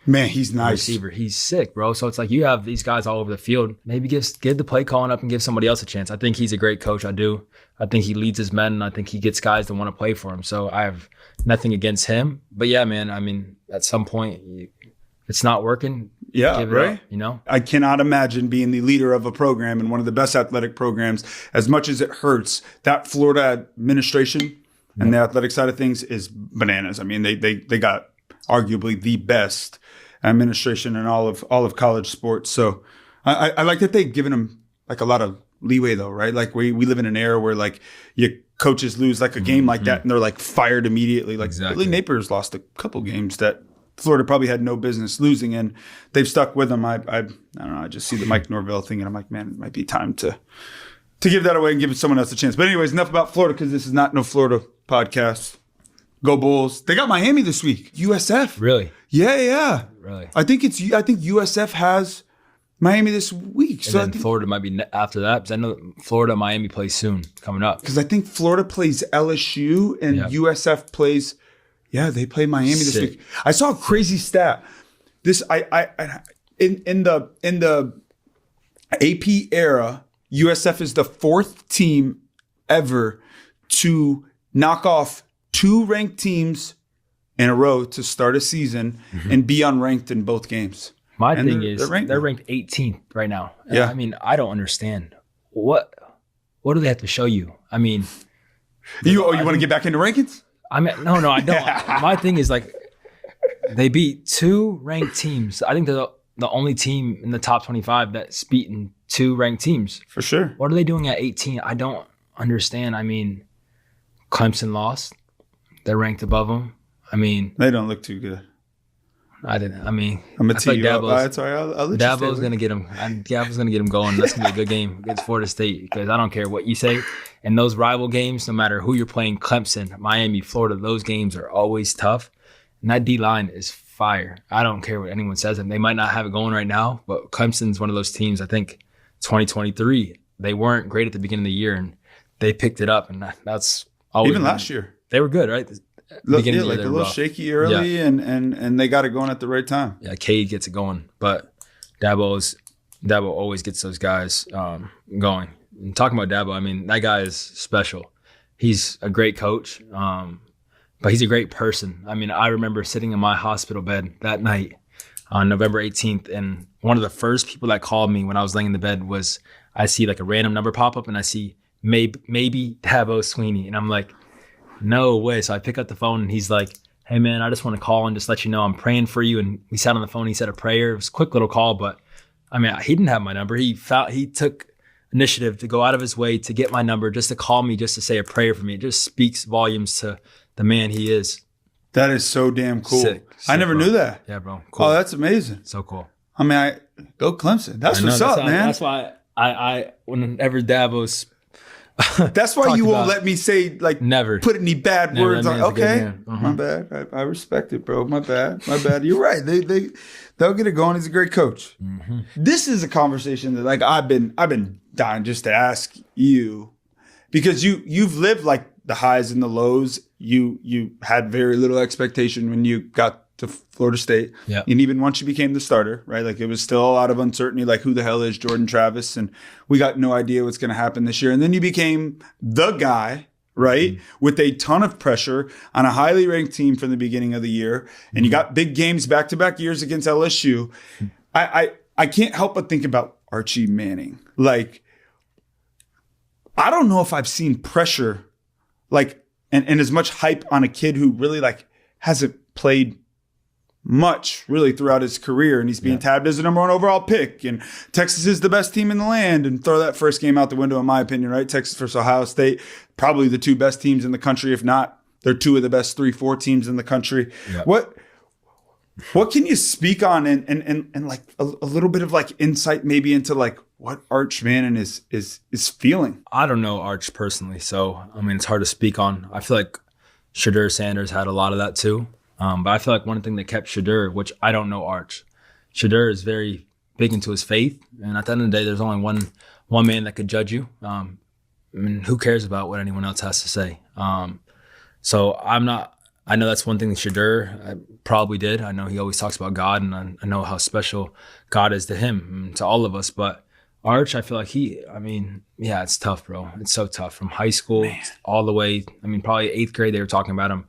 Man, he's nice. Receiver. He's sick, bro. So it's like you have these guys all over the field. Maybe give the play calling up and give somebody else a chance. I think he's a great coach. I do. I think he leads his men, and I think he gets guys that want to play for him. So I have nothing against him. But yeah, man, I mean, at some point, it's not working. Yeah, give it right. up, you know? I cannot imagine being the leader of a program and one of the best athletic programs. As much as it hurts, that Florida administration and the athletic side of things is bananas. I mean, they got arguably the best administration in all of college sports. So I like that they've given them like a lot of leeway though, right? Like we live in an era where like your coaches lose like a game like that and they're like fired immediately. Like Billy Napier's lost a couple games that Florida probably had no business losing, and they've stuck with them. I don't know. I just see the Mike Norvell thing, and I'm like, man, it might be time to give that away and give someone else a chance. But anyways, enough about Florida because this is not no Florida podcast. Go Bulls! They got Miami this week. USF. Really? Yeah. Really? I think USF has Miami this week. So then Florida might be after that because I know Florida Miami plays soon coming up. Because I think Florida plays LSU and USF plays. Yeah, they play Miami this week. I saw a crazy stat. This in the AP era, USF is the fourth team ever to knock off two ranked teams in a row to start a season and be unranked in both games. My thing is they're ranked 18th right now. Yeah. I mean, I don't understand. What do they have to show you? I mean, you want to get back into rankings? I mean, no, I don't. My thing is like they beat two ranked teams. I think they're the only team in the top 25 that's beaten two ranked teams. For sure. What are they doing at 18? I don't understand. I mean, Clemson lost. They're ranked above them. I mean, they don't look too good. I'm gonna tee you up. Sorry, I'll let Dabo's gonna get him. Dabo's gonna get him going. That's gonna be a good game against Florida State because I don't care what you say. In those rival games, no matter who you're playing, Clemson, Miami, Florida, those games are always tough. And that D-line is fire. I don't care what anyone says. And they might not have it going right now, but Clemson's one of those teams. I think 2023 they weren't great at the beginning of the year, and they picked it up. And that's always even last year they were good, right? Beginning like a little shaky early, and they got it going at the right time. Yeah, Cade gets it going, but Dabo always gets those guys going. And talking about Dabo, I mean that guy is special. He's a great coach, but he's a great person. I mean, I remember sitting in my hospital bed that night on November 18th, and one of the first people that called me when I was laying in the bed was I see like a random number pop up, and I see maybe Dabo Swinney, and I'm like, no way. So I pick up the phone and he's like, hey man, I just want to call and just let you know I'm praying for you. And we sat on the phone. He said a prayer. It was a quick little call, but I mean, he didn't have my number. He took initiative to go out of his way to get my number, just to call me, just to say a prayer for me. It just speaks volumes to the man he is. That is so damn cool. Sick, I never knew that. Yeah, bro. Cool. Oh, that's amazing. So cool. I mean, go Clemson. That's what's up, man. That's why I whenever Dabo's that's why you won't let me say like never put any bad words on. Okay, uh-huh. My bad. I respect it, bro. My bad. You're right. They'll get it going. He's a great coach. Mm-hmm. This is a conversation that like I've been dying just to ask you because you've lived like the highs and the lows. You had very little expectation when you got to Florida State. Yeah. And even once you became the starter, right? Like it was still a lot of uncertainty, like who the hell is Jordan Travis? And we got no idea what's going to happen this year. And then you became the guy, right? Mm-hmm. With a ton of pressure on a highly ranked team from the beginning of the year. And you got big games back-to-back years against LSU. I can't help but think about Archie Manning. Like, I don't know if I've seen pressure like, and as much hype on a kid who really like hasn't played much really throughout his career, and he's being tabbed as the number one overall pick, and Texas is the best team in the land, and throw that first game out the window in my opinion, right? Texas versus Ohio State, probably the two best teams in the country, if not they're two of the best 3-4 teams in the country. What can you speak on and like a little bit of like insight maybe into like what Arch Manning is feeling? I don't know Arch personally, so I mean it's hard to speak on. I feel like Shedeur Sanders had a lot of that too. But I feel like one thing that kept Shedeur, which I don't know Arch, Shedeur is very big into his faith. And at the end of the day, there's only one man that could judge you. I mean, who cares about what anyone else has to say? So I'm not I know that's one thing that Shadur probably did. I know he always talks about God, and I know how special God is to him and to all of us. But Arch, I feel like it's tough, bro. It's so tough from high school all the way. I mean, probably 8th grade, they were talking about him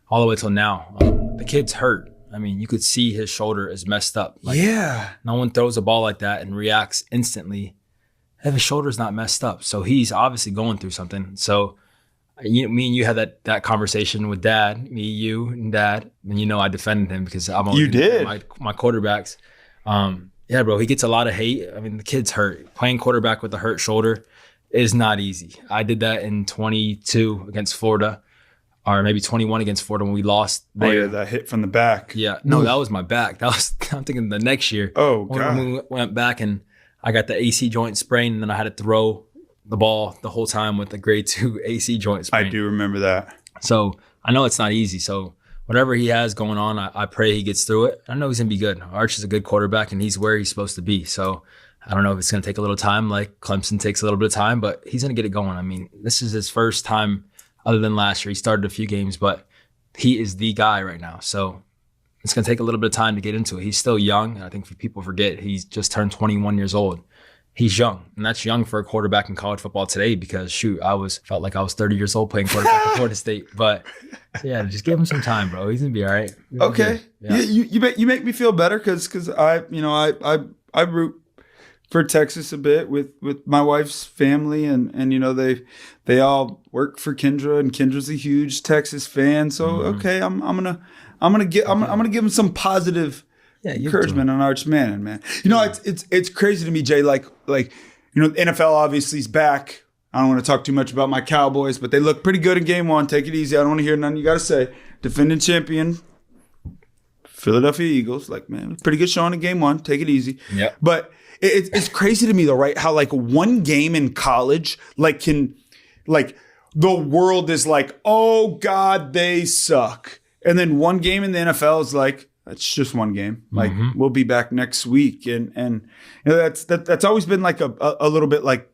all the way till now. The kid's hurt. I mean, you could see his shoulder is messed up. Like, no one throws a ball like that and reacts instantly if his shoulder's not messed up. So he's obviously going through something. So me and you had that conversation with Dad, me, you, and Dad. And I defended him because I'm always my quarterbacks. Yeah, bro, he gets a lot of hate. I mean, the kid's hurt. Playing quarterback with a hurt shoulder is not easy. I did that in 22 against Florida, or maybe 21 against Florida when we lost there. Oh, yeah, that hit from the back. Yeah. No, that was my back. I'm thinking the next year. Oh, God. When we went back and I got the AC joint sprain, and then I had to throw the ball the whole time with the grade 2 AC joint sprain. I do remember that. So I know it's not easy. So whatever he has going on, I pray he gets through it. I know he's going to be good. Arch is a good quarterback, and he's where he's supposed to be. So I don't know if it's going to take a little time like Clemson takes a little bit of time, but he's going to get it going. I mean, this is his first time other than last year. He started a few games, but he is the guy right now. So it's going to take a little bit of time to get into it. He's still young. And I think people forget he's just turned 21 years old. He's young, and that's young for a quarterback in college football today because, felt like I was 30 years old playing quarterback at Florida State. But, yeah, just give him some time, bro. He's going to be all right. Okay. Yeah. You make me feel better because I root for Texas a bit with my wife's family, and they all work for Kendra, and Kendra's a huge Texas fan. So, okay, I'm gonna give him some positive encouragement on Arch Manning, man. It's crazy to me, Jay. Like NFL obviously is back. I don't want to talk too much about my Cowboys, but they look pretty good in game 1. Take it easy. I don't want to hear nothing you got to say. Defending champion, Philadelphia Eagles. Like, man, pretty good showing in game 1. Take it easy. Yeah. But it's crazy to me though, right? How like one game in college, the world is like, oh God, they suck. And then one game in the NFL is like, it's just one game. Like we'll be back next week, and that's always been like a little bit like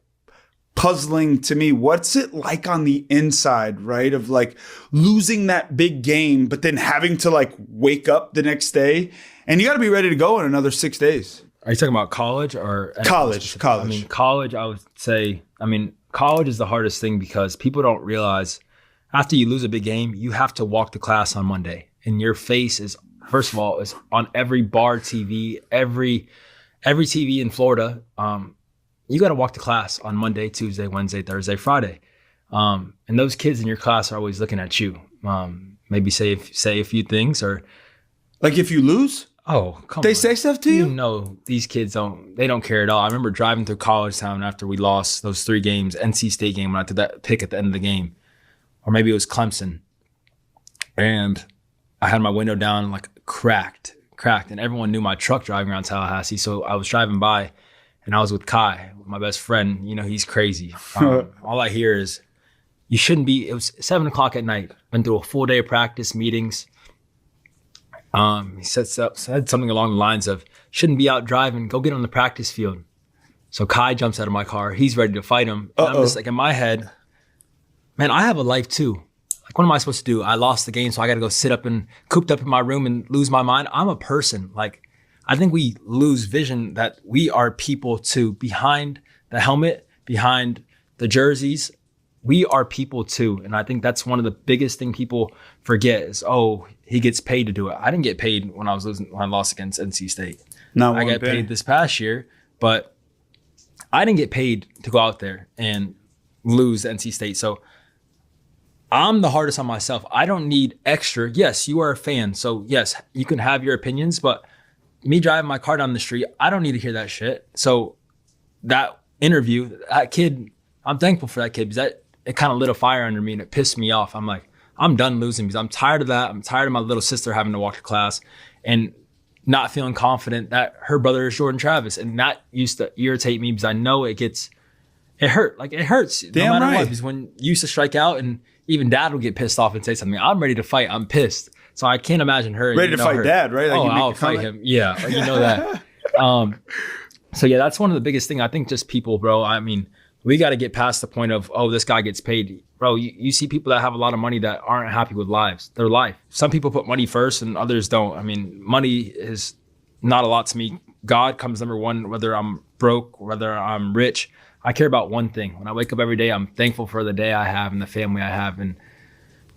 puzzling to me. What's it like on the inside, right? Of like losing that big game, but then having to like wake up the next day, and you got to be ready to go in another 6 days. Are you talking about college or college? I mean, college. I would say. I mean, college is the hardest thing because people don't realize after you lose a big game, you have to walk to class on Monday, and your face is. First of all, it's on every bar TV, every TV in Florida. You got to walk to class on Monday, Tuesday, Wednesday, Thursday, Friday. And those kids in your class are always looking at you. Maybe say a few things or like if you lose. Oh, come on. They say stuff to you? No, these kids don't care at all. I remember driving through College Town after we lost those 3 games, NC State game when I took that pick at the end of the game. Or maybe it was Clemson. And I had my window down like cracked, and everyone knew my truck driving around Tallahassee. So I was driving by, and I was with Kai, my best friend. He's crazy. All I hear is, "You shouldn't be." It was 7:00 at night. Been through a full day of practice meetings. He said something along the lines of, "Shouldn't be out driving. Go get on the practice field." So Kai jumps out of my car. He's ready to fight him. And I'm just like in my head, man, I have a life too. Like, what am I supposed to do? I lost the game, so I got to go sit up and cooped up in my room and lose my mind. I'm a person. Like, I think we lose vision that we are people too. Behind the helmet, behind the jerseys, we are people too. And I think that's one of the biggest thing people forget is, oh, he gets paid to do it. I didn't get paid when I lost against NC State. No, I got paid this past year, but I didn't get paid to go out there and lose NC State. So I'm the hardest on myself. I don't need extra. Yes, you are a fan. So yes, you can have your opinions, but me driving my car down the street, I don't need to hear that shit. So that interview, that kid, I'm thankful for that kid because it kind of lit a fire under me and it pissed me off. I'm like, I'm done losing because I'm tired of that. I'm tired of my little sister having to walk to class and not feeling confident that her brother is Jordan Travis. And that used to irritate me because I know it hurt. Like, it hurts. Damn no matter right. what. Because when you used to strike out and even Dad would get pissed off and say something, I'm ready to fight. I'm pissed. So I can't imagine her. Ready to fight Dad, right? Like, I'll fight him. Yeah, like, that. So yeah, that's one of the biggest things. I think just people, bro. I mean, we got to get past the point of, oh, this guy gets paid. Bro, you see people that have a lot of money that aren't happy with their life. Some people put money first and others don't. I mean, money is not a lot to me. God comes number one, whether I'm broke, whether I'm rich. I care about one thing. When I wake up every day, I'm thankful for the day I have and the family I have and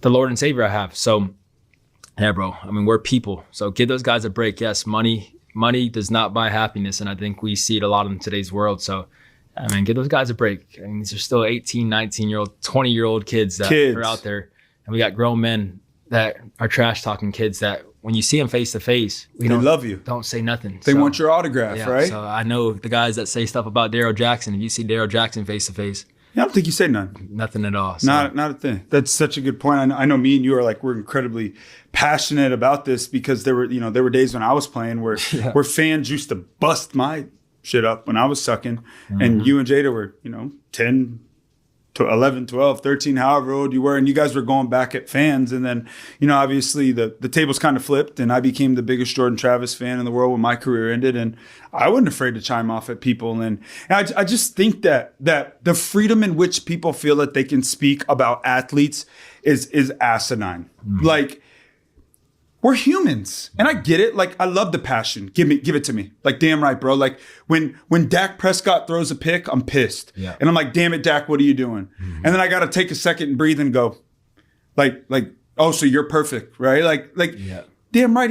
the Lord and Savior I have. So, yeah, bro, I mean, we're people. So give those guys a break. Yes, money does not buy happiness. And I think we see it a lot in today's world. So, I mean, give those guys a break. I mean, these are still 18, 19-year-old, 20-year-old kids that are out there. And we got grown men that are trash talking kids that when you see them face to face, they love you. Don't say nothing. They want your autograph, right? So I know the guys that say stuff about Daryl Jackson. If you see Daryl Jackson face to face, I don't think you say none. Nothing at all. So. Not a thing. That's such a good point. I know me and you are we're incredibly passionate about this because there were days when I was playing where fans used to bust my shit up when I was sucking, and you and Jada were 10 to 11, 12, 13, however old you were, and you guys were going back at fans. And then, obviously the tables kind of flipped and I became the biggest Jordan Travis fan in the world when my career ended. And I wasn't afraid to chime off at people. And I just think that the freedom in which people feel that they can speak about athletes is asinine. Like, we're humans. And I get it. Like, I love the passion. Give it to me. Like, damn right, bro. Like, when Dak Prescott throws a pick, I'm pissed. Yeah. And I'm like, damn it, Dak, what are you doing? And then I got to take a second and breathe and go, like, oh, so you're perfect, right? Like, damn right.